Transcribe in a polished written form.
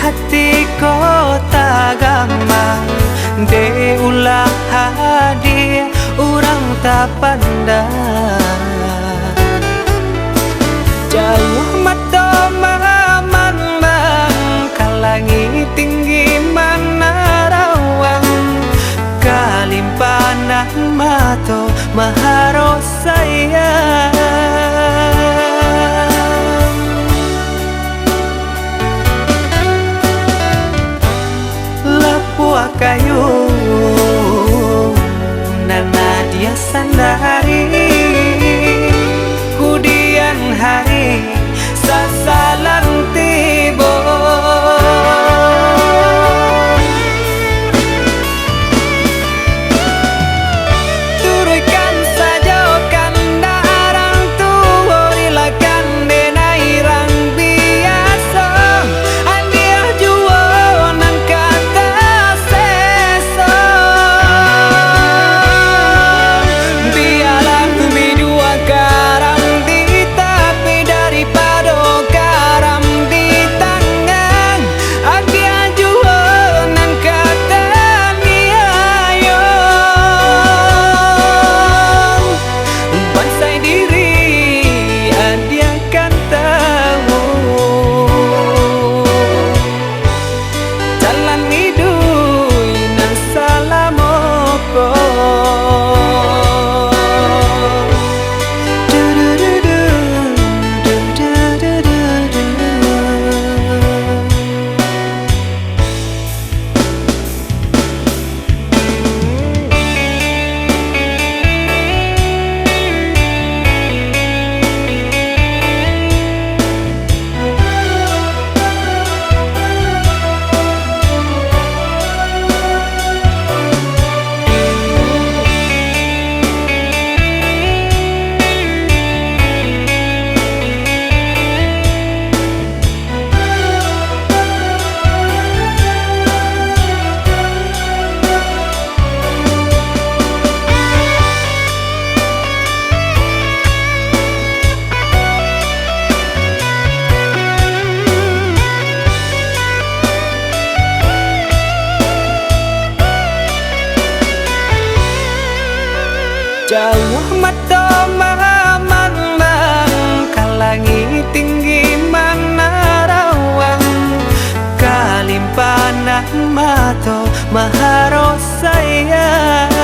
hati kota gampang de ulah hadir urang tak pandang jauh mata mamang kalangi tinggi mana rawang kalimpanan mato maharo sayang lapua kayu nana dia sandari kudian hari sasalang tibo turutkan saja kanda arang tua rilakan denai rang biasa andia jua nan kata seso biarlah bidua garam di tapi daripada garam di tangan andia jua nan kata niayo bansai diri andia kan tahu jalan hidup nan salamoko jauh mata mamang kalangi tinggi mana rawang kalimpanan mato maharo sayang